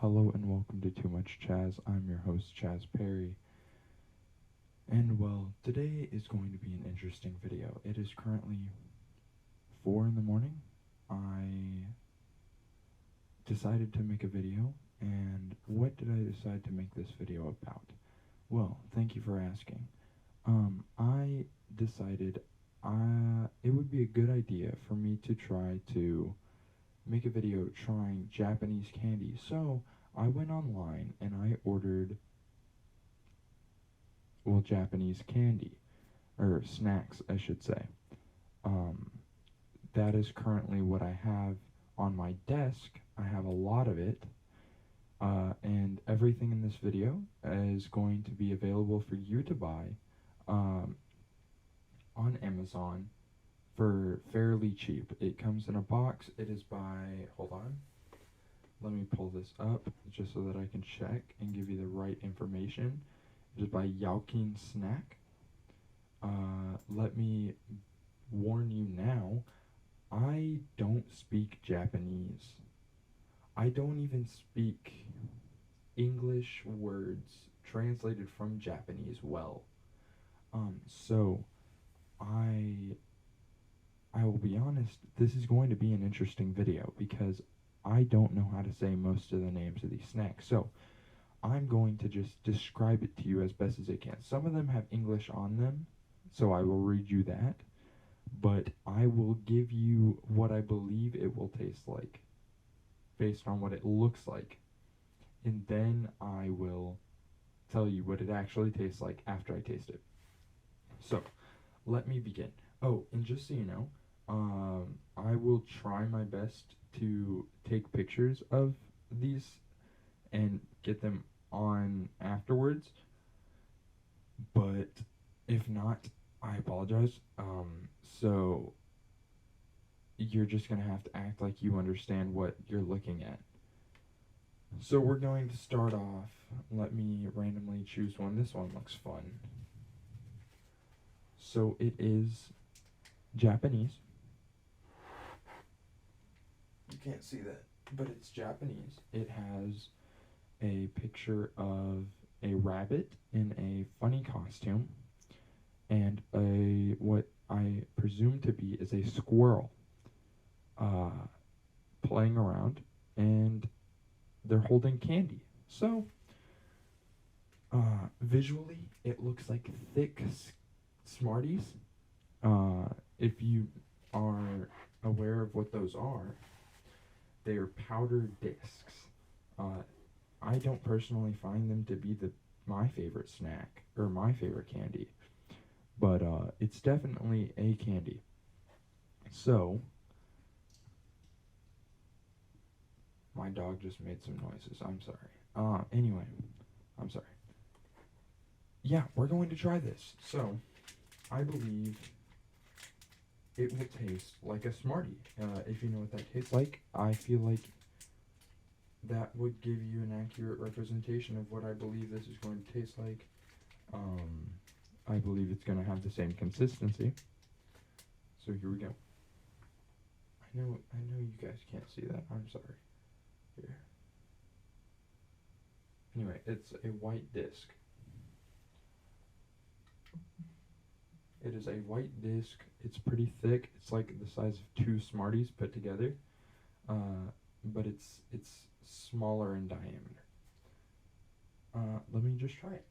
Hello and welcome to Too Much Chaz. I'm your host, Chaz Perry. And well, today is going to be an interesting video. It is currently 4 in the morning. I decided to make a video, and what did I decide to make this video about? Well, thank you for asking. I decided it would be a good idea for me to try to make a video trying Japanese candy. So I went online and I ordered, well, Japanese candy, or snacks, I should say. Um, that is currently what I have on my desk. I have a lot of it, and everything in this video is going to be available for you to buy on Amazon for fairly cheap. It comes in a box. It is by, hold on, let me pull this up just so that I can check and give you the right information. It is by Yaukin Snack. Let me warn you now, I don't speak Japanese. I don't even speak English words translated from Japanese well. So I will be honest, this is going to be an interesting video because I don't know how to say most of the names of these snacks. So I'm going to just describe it to you as best as I can. Some of them have English on them, so I will read you that, but I will give you what I believe it will taste like based on what it looks like, and then I will tell you what it actually tastes like after I taste it. So let me begin. Oh, and just so you know, I will try my best to take pictures of these and get them on afterwards, but if not, I apologize. So you're just gonna have to act like you understand what you're looking at. So we're going to start off. Let me randomly choose one. This one looks fun. So it is Japanese. You can't see that, but it's Japanese. It has a picture of a rabbit in a funny costume and what I presume to be is a squirrel playing around, and they're holding candy. So visually it looks like thick Smarties. If you are aware of what those are, they are powdered discs. I don't personally find them to be my favorite snack or my favorite candy, but it's definitely a candy. So my dog just made some noises. I'm sorry. Anyway, I'm sorry. Yeah, we're going to try this. So I believe it will taste like a Smartie. If you know what that tastes like, I feel like that would give you an accurate representation of what I believe this is going to taste like. I believe it's going to have the same consistency. So here we go. I know you guys can't see that. I'm sorry. Here. Anyway, it's a white disc. It is a white disc. It's pretty thick. It's like the size of 2 Smarties put together. But it's smaller in diameter. Let me just try it.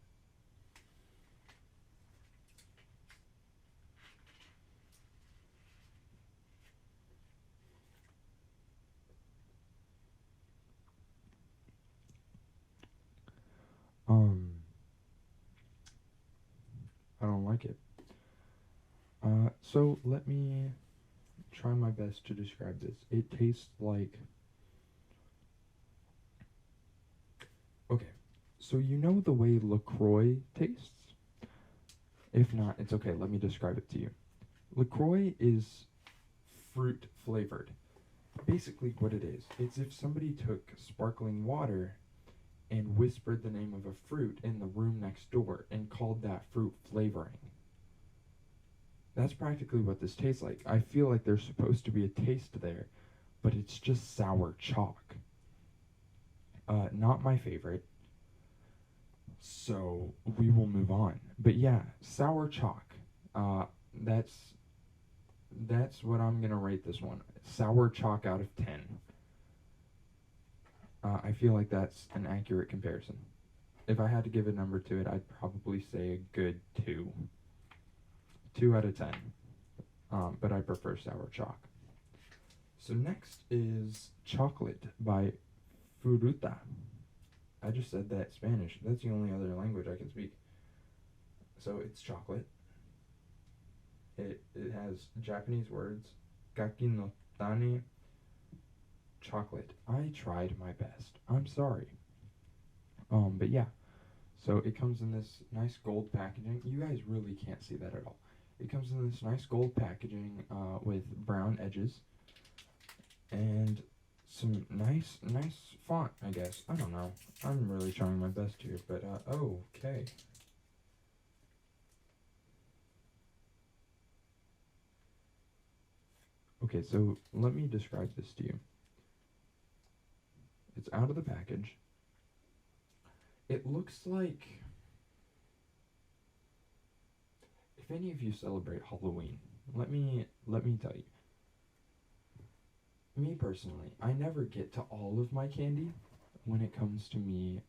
I don't like it. So let me try my best to describe this. It tastes like, okay, so you know the way LaCroix tastes? If not, it's okay, let me describe it to you. LaCroix is fruit flavored. Basically what it is, it's if somebody took sparkling water and whispered the name of a fruit in the room next door and called that fruit flavoring. That's practically what this tastes like. I feel like there's supposed to be a taste there, but it's just sour chalk. Not my favorite. So we will move on. But yeah, sour chalk. Uh, that's that's what I'm gonna rate this one. Sour chalk out of 10. I feel like that's an accurate comparison. If I had to give a number to it, I'd probably say a good 2. 2 out of 10. But I prefer sour chalk. So next is Chocolate by Furuta. I just said that Spanish. That's the only other language I can speak. So it's chocolate. It has Japanese words. Gaki no tane. Chocolate. I tried my best. I'm sorry. But yeah. So it comes in this nice gold packaging. You guys really can't see that at all. It comes in this nice gold packaging with brown edges and some nice font, I guess. I don't know. I'm really trying my best here, but okay. Okay, so let me describe this to you. It's out of the package. It looks like, if any of you celebrate Halloween, let me tell you. Me personally, I never get to all of my candy when it comes to me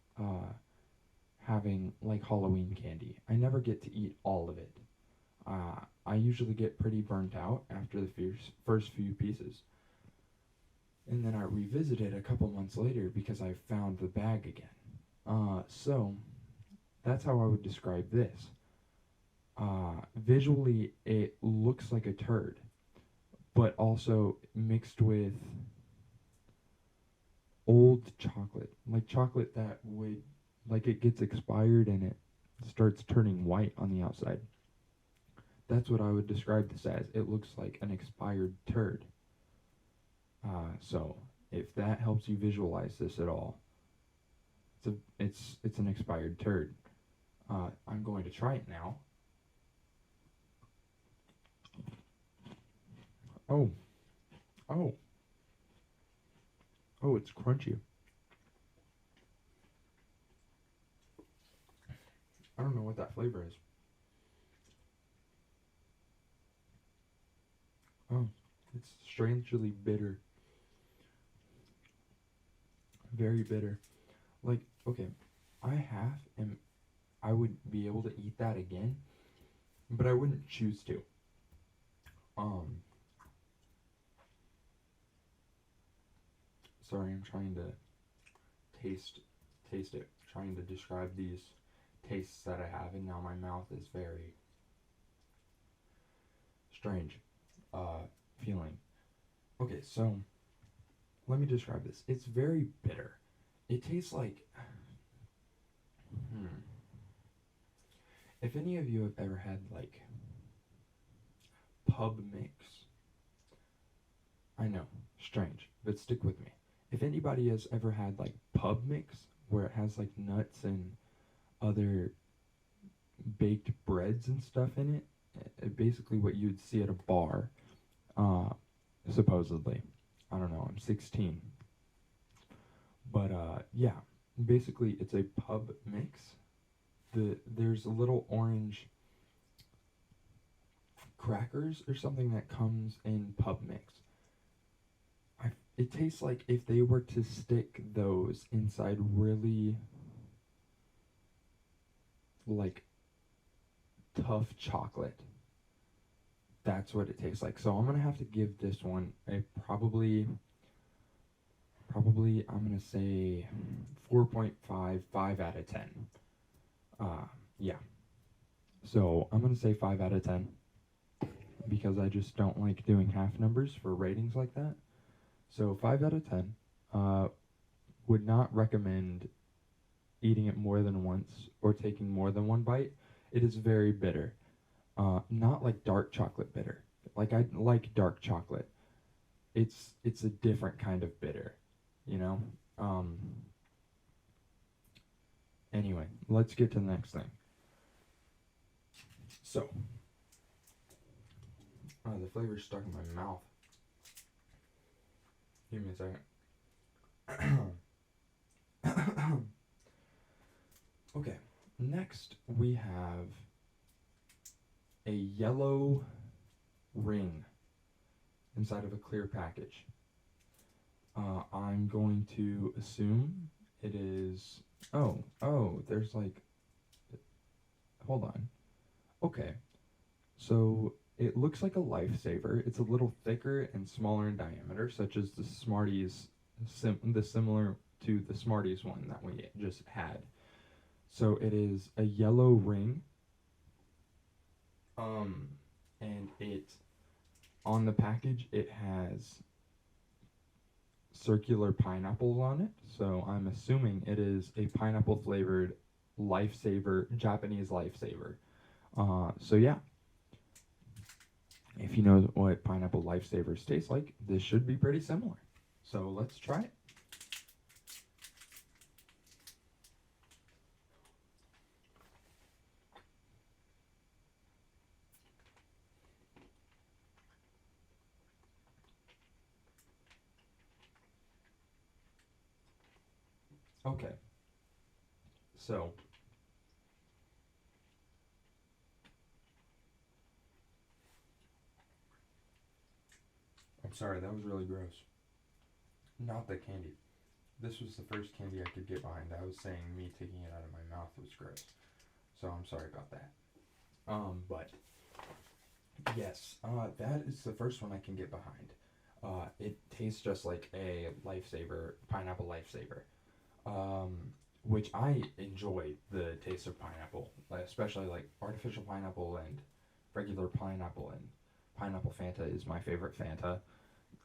having like Halloween candy. I never get to eat all of it. I usually get pretty burnt out after the first few pieces. And then I revisit it a couple months later because I found the bag again. So that's how I would describe this. Visually, it looks like a turd, but also mixed with old chocolate, like chocolate that would, like it gets expired and it starts turning white on the outside. That's what I would describe this as. It looks like an expired turd. So if that helps you visualize this at all, it's an expired turd. I'm going to try it now. Oh, oh, oh! It's crunchy. I don't know what that flavor is. Oh, it's strangely bitter. Very bitter. Like, okay, I have, and I would be able to eat that again, but I wouldn't choose to. Um, Sorry, I'm trying to taste taste it, trying to describe these tastes that I have, and now my mouth is very strange feeling. Okay, so let me describe this. It's very bitter. It tastes like if any of you have ever had like pub mix. I know, strange, but stick with me. If anybody has ever had like pub mix where it has like nuts and other baked breads and stuff in it, basically what you'd see at a bar, uh, supposedly. I don't know, I'm 16. But yeah, basically it's a pub mix. There's a little orange crackers or something that comes in pub mix. It tastes like if they were to stick those inside really like tough chocolate. That's what it tastes like. So I'm gonna have to give this one a probably I'm gonna say 4.5, 5 out of 10. Yeah. So I'm gonna say 5 out of 10 because I just don't like doing half numbers for ratings like that. So 5 out of 10. Would not recommend eating it more than once or taking more than one bite. It is very bitter. Not like dark chocolate bitter. Like I like dark chocolate. It's a different kind of bitter, you know? Anyway, let's get to the next thing. So, the flavor's stuck in my mouth. Give me a second. Okay, next we have a yellow ring inside of a clear package. I'm going to assume it is. Oh, there's like. Hold on. Okay, so it looks like a lifesaver. It's a little thicker and smaller in diameter, such as the Smarties, similar to the Smarties one that we just had. So it is a yellow ring. Um, and it on the package it has circular pineapples on it. So I'm assuming it is a pineapple flavored lifesaver, Japanese lifesaver. So yeah, if you know what pineapple lifesavers taste like, this should be pretty similar. So let's try it. Okay, so I'm sorry, that was really gross. Not the candy. This was the first candy I could get behind. I was saying me taking it out of my mouth was gross. So I'm sorry about that. But yes, that is the first one I can get behind. It tastes just like a lifesaver, pineapple lifesaver. Which I enjoy the taste of pineapple, especially like artificial pineapple and regular pineapple, and pineapple Fanta is my favorite Fanta,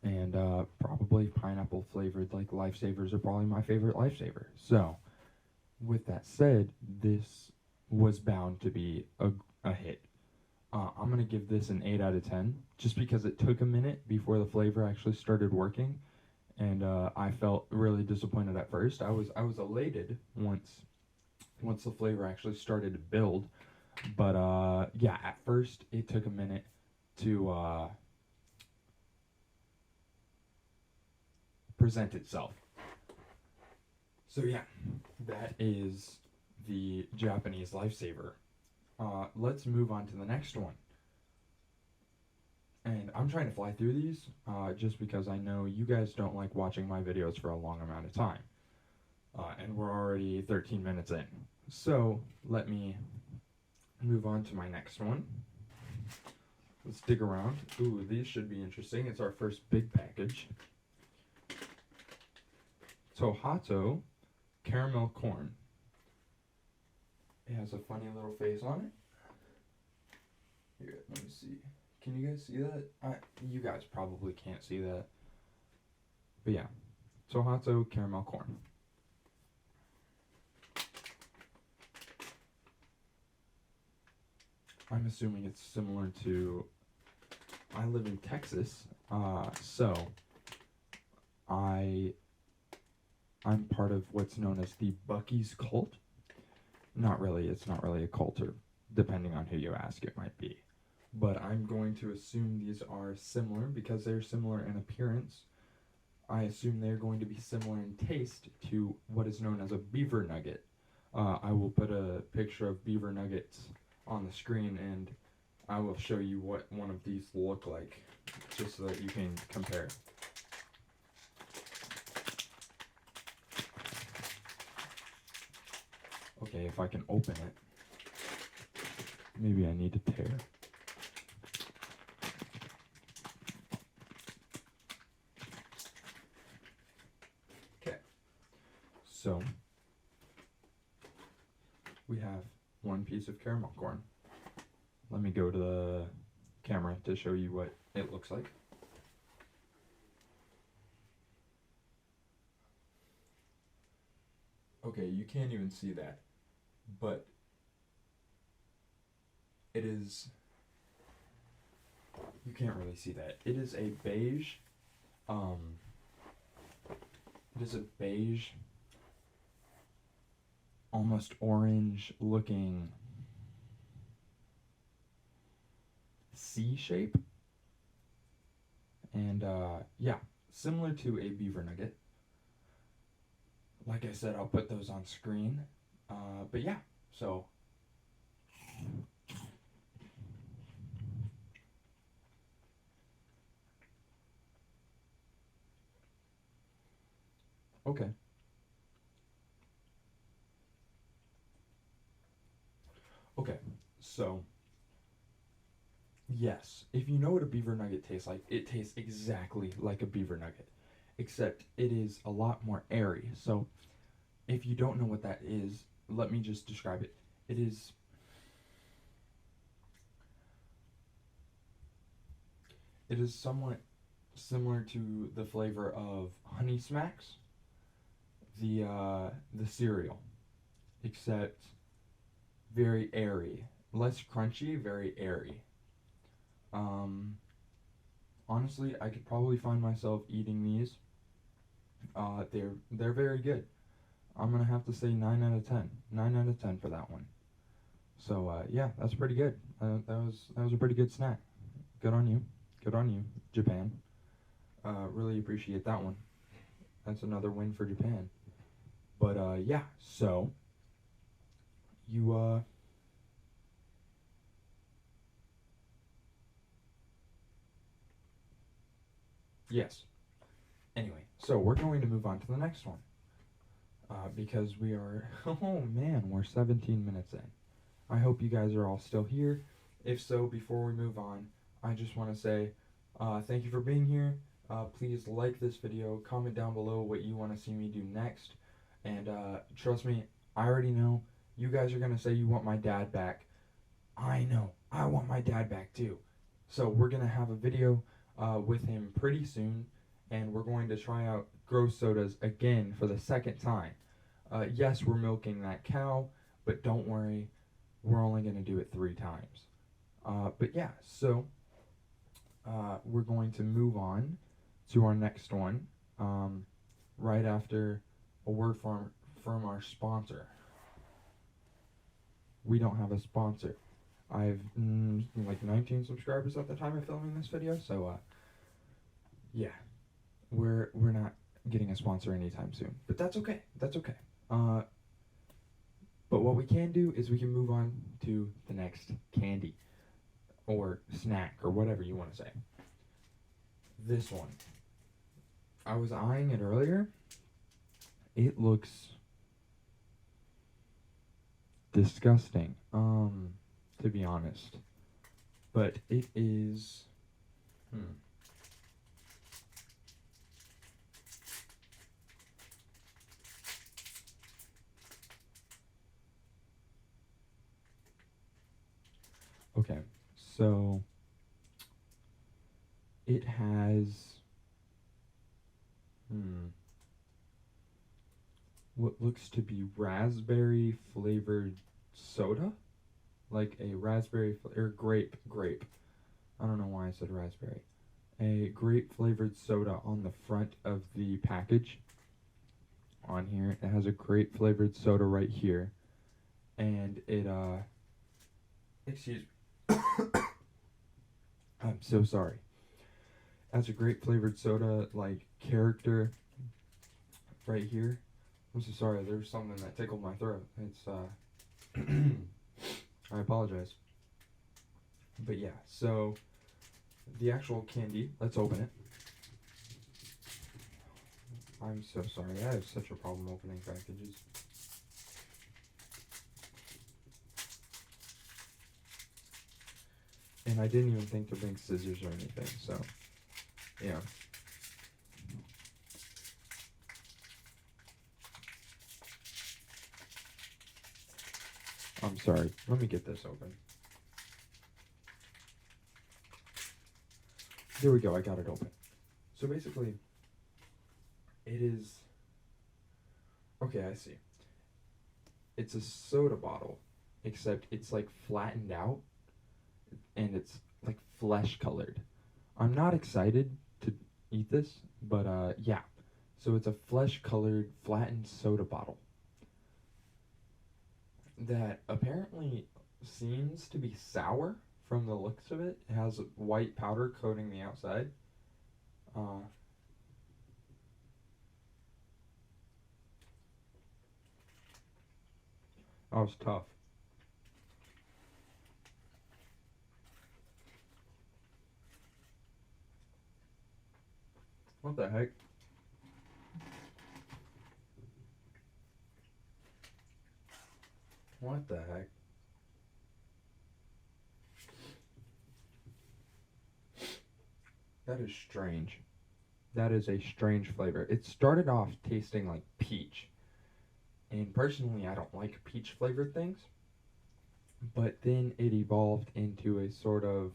and probably pineapple flavored like lifesavers are probably my favorite lifesaver. So, with that said, this was bound to be a hit. I'm gonna give this an 8 out of 10, just because it took a minute before the flavor actually started working, and I felt really disappointed at first. I was elated once the flavor actually started to build, but yeah, at first it took a minute to present itself. So yeah, that is the Japanese lifesaver. Let's move on to the next one. And I'm trying to fly through these just because I know you guys don't like watching my videos for a long amount of time. And we're already 13 minutes in. So let me move on to my next one. Let's dig around. Ooh, these should be interesting. It's our first big package. Tohato caramel corn. It has a funny little face on it. Here, let me see. Can you guys see that? You guys probably can't see that. But yeah, Tohato caramel corn. I'm assuming it's similar to. I live in Texas, so I'm part of what's known as the Buc-ee's cult. Not really. It's not really a cult, or depending on who you ask, it might be. But I'm going to assume these are similar because they're similar in appearance. I assume they're going to be similar in taste to what is known as a beaver nugget. I will put a picture of beaver nuggets on the screen, and I will show you what one of these look like, just so that you can compare. Okay, if I can open it. Maybe I need to tear. Okay. So, we have one piece of caramel corn. Let me go to the camera to show you what it looks like. Okay, you can't even see that, but it is, you can't really see that. It is a beige, um, it is a beige, almost orange looking C shape. And yeah, similar to a beaver nugget. like I said, I'll put those on screen. But yeah, so. Okay. Okay. So, yes, if you know what a beaver nugget tastes like, it tastes exactly like a beaver nugget, except it is a lot more airy. So, if you don't know what that is, let me just describe it. It is somewhat similar to the flavor of Honey Smacks, the cereal, except very airy, less crunchy, very airy. Um, Honestly, I could probably find myself eating these. They're very good. I'm gonna have to say 9 out of 10. 9 out of 10 for that one. So yeah, that's pretty good. That was a pretty good snack. Good on you. Good on you, Japan. Really appreciate that one. That's another win for Japan. But yeah, so you yes. Anyway, so we're going to move on to the next one. Because we are oh man, we're 17 minutes in. I hope you guys are all still here. If so, before we move on, I just want to say thank you for being here. Please like this video, comment down below what you want to see me do next, and trust me, I already know you guys are going to say you want my dad back. I know, I want my dad back too. So we're going to have a video with him pretty soon, and we're going to try out Grow Sodas again for the second time. Yes, we're milking that cow, but don't worry, we're only going to do it 3 times. But yeah, so we're going to move on to our next one right after a word from our sponsor. We don't have a sponsor. I've like 19 subscribers at the time of filming this video, so yeah, we're not getting a sponsor anytime soon. But that's okay. That's okay. But what we can do is we can move on to the next candy or snack or whatever you want to say. This one. I was eyeing it earlier. It looks disgusting, to be honest. But it is Okay, so it has what looks to be raspberry flavored soda, like a raspberry or grape. I don't know why I said raspberry. A grape flavored soda on the front of the package. On here, it has a grape flavored soda right here, and it excuse me. I'm so sorry. Has a grape flavored soda like character right here. I'm so sorry. There's something that tickled my throat. It's I apologize. But yeah, so the actual candy. Let's open it. I'm so sorry. I have such a problem opening packages. And I didn't even think to bring scissors or anything, so yeah. I'm sorry. Let me get this open. There we go. I got it open. So basically, it is. Okay, I see. It's a soda bottle, except it's like flattened out and it's like flesh colored. I'm not excited to eat this, but yeah. So it's a flesh colored flattened soda bottle that apparently seems to be sour from the looks of it. It has white powder coating the outside. That was tough. What the heck? What the heck? That is strange. That is a strange flavor. It started off tasting like peach. And personally, I don't like peach flavored things. But then it evolved into a sort of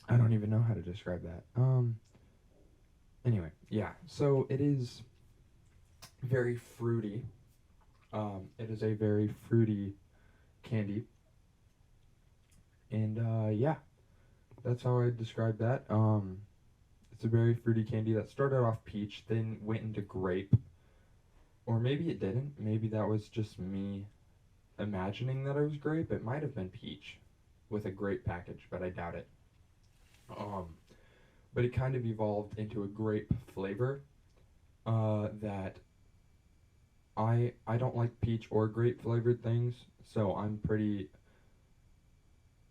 I don't even know how to describe that. Anyway, yeah. So it is very fruity. It is a very fruity candy. And yeah, that's how I describe that. It's a very fruity candy that started off peach, then went into grape. Or maybe it didn't. Maybe that was just me imagining that it was grape. It might have been peach with a grape package, but I doubt it. But it kind of evolved into a grape flavor that I don't like peach or grape flavored things, so I'm pretty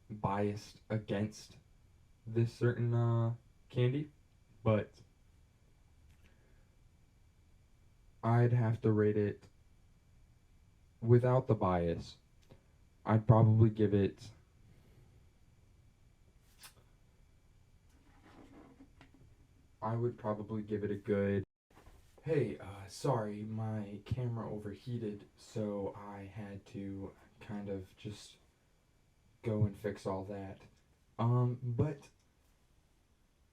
biased against this certain candy, but I'd have to rate it without the bias. I'd probably give it I would probably give it a good. Hey, sorry, my camera overheated, so I had to kind of just go and fix all that. But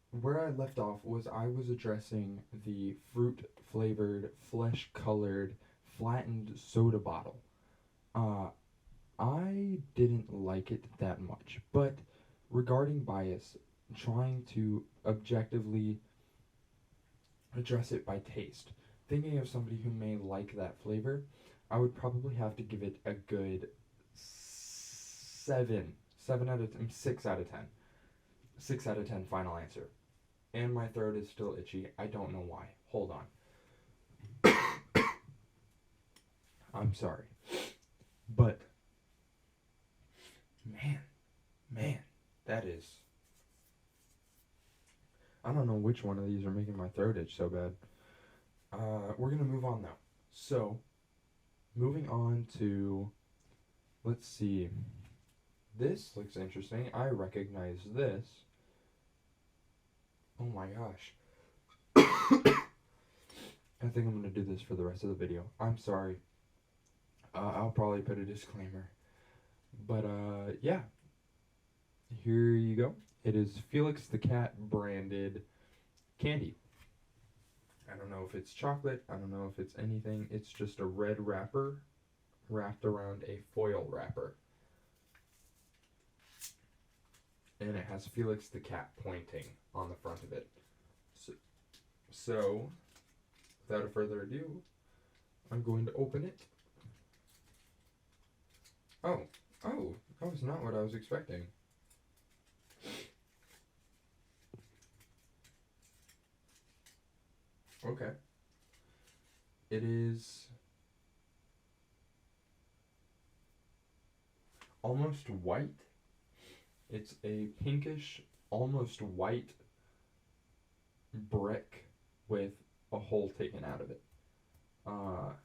where I left off was I was addressing the fruit flavored, flesh colored, flattened soda bottle. Uh, I didn't like it that much, but regarding bias, trying to objectively address it by taste, thinking of somebody who may like that flavor, I would probably have to give it a good 7 out of 10, 6 out of 10. 6 out of 10 final answer. And my throat is still itchy. I don't know why. Hold on. I'm sorry. But, man, that is. I don't know which one of these are making my throat itch so bad. We're going to move on though. So, moving on to. Let's see. This looks interesting. I recognize this. Oh my gosh. I think I'm going to do this for the rest of the video. I'm sorry. I'll probably put a disclaimer. But, yeah. Here you go. It is Felix the Cat branded candy. I don't know if it's chocolate. I don't know if it's anything. It's just a red wrapper wrapped around a foil wrapper. And it has Felix the Cat pointing on the front of it. So without further ado, I'm going to open it. Oh, that was not what I was expecting. Okay. It is almost white. It's a pinkish, almost white brick with a hole taken out of it.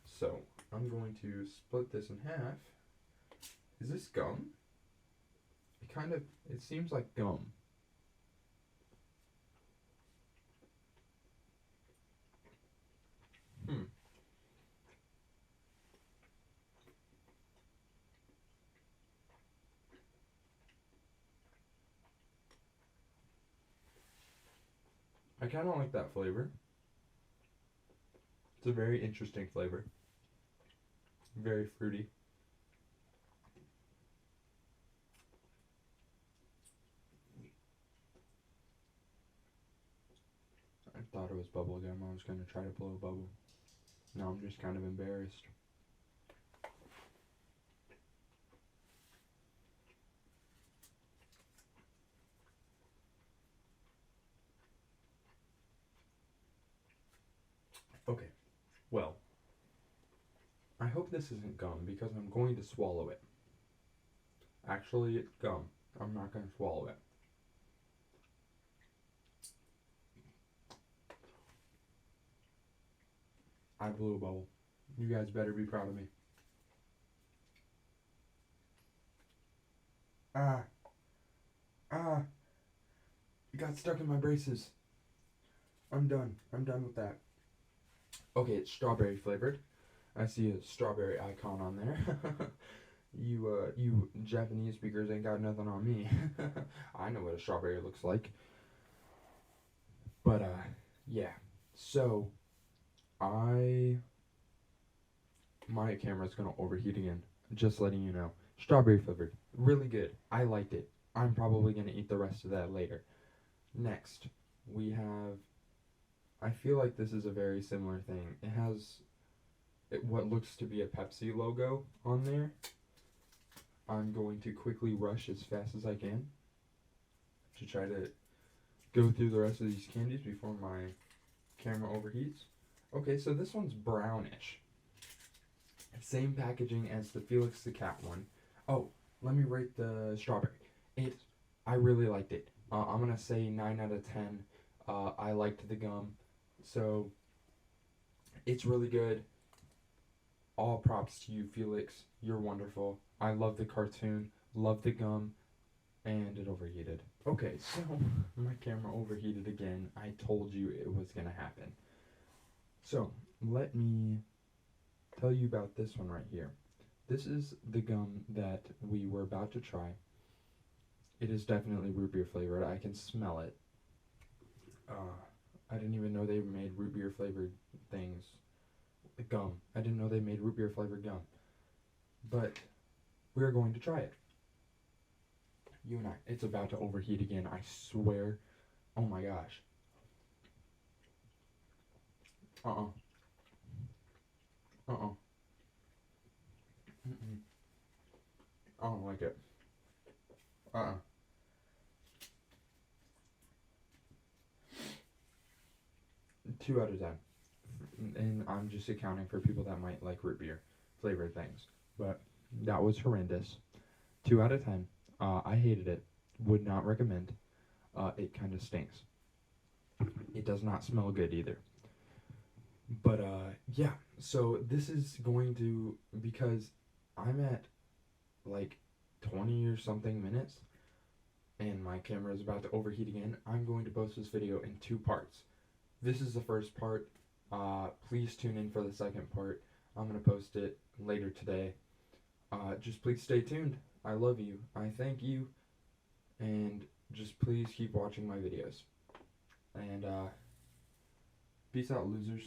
So I'm going to split this in half. Is this gum? It seems like gum. I kind of like that flavor. It's a very interesting flavor. Very fruity. I thought it was bubble gum. I was going to try to blow a bubble. Now I'm just kind of embarrassed. Okay, well, I hope this isn't gum because I'm going to swallow it. Actually, it's gum. I'm not going to swallow it. I blew a bubble. You guys better be proud of me. Ah, ah, it got stuck in my braces. I'm done. I'm done with that. Okay, it's strawberry flavored. I see a strawberry icon on there. You Japanese speakers ain't got nothing on me. I know what a strawberry looks like. But yeah. So I my camera's gonna overheat again. Just letting you know. Strawberry flavored, really good. I liked it. I'm probably gonna eat the rest of that later. Next, we have. I feel like this is a very similar thing. It has what looks to be a Pepsi logo on there. I'm going to quickly rush as fast as I can to try to go through the rest of these candies before my camera overheats. Okay, so this one's brownish. Same packaging as the Felix the Cat one. Oh, let me rate the strawberry. I really liked it. I'm gonna say 9 out of 10. I liked the gum, so it's really good. All props to you, Felix. You're wonderful. I love the cartoon, love the gum, and it overheated. Okay, so my camera overheated again. I told you it was gonna happen. So let me tell you about this one right here. This is the gum that we were about to try. It is definitely root beer flavored. I can smell it. I didn't even know they made root beer flavored things. Gum. I didn't know they made root beer flavored gum. But we're going to try it. You and I. It's about to overheat again, I swear. Oh my gosh. Uh-uh. Uh-uh. Mm-mm. I don't like it. Uh-uh. 2 out of 10. And I'm just accounting for people that might like root beer flavored things. But that was horrendous. 2 out of 10. I hated it. Would not recommend. It kind of stinks. It does not smell good either. But yeah. So this is going to, because I'm at like 20 or something minutes and my camera is about to overheat again, I'm going to post this video in 2 parts. This is the first part. Please tune in for the second part. I'm going to post it later today. Just please stay tuned. I love you. I thank you. And just please keep watching my videos. And peace out, losers.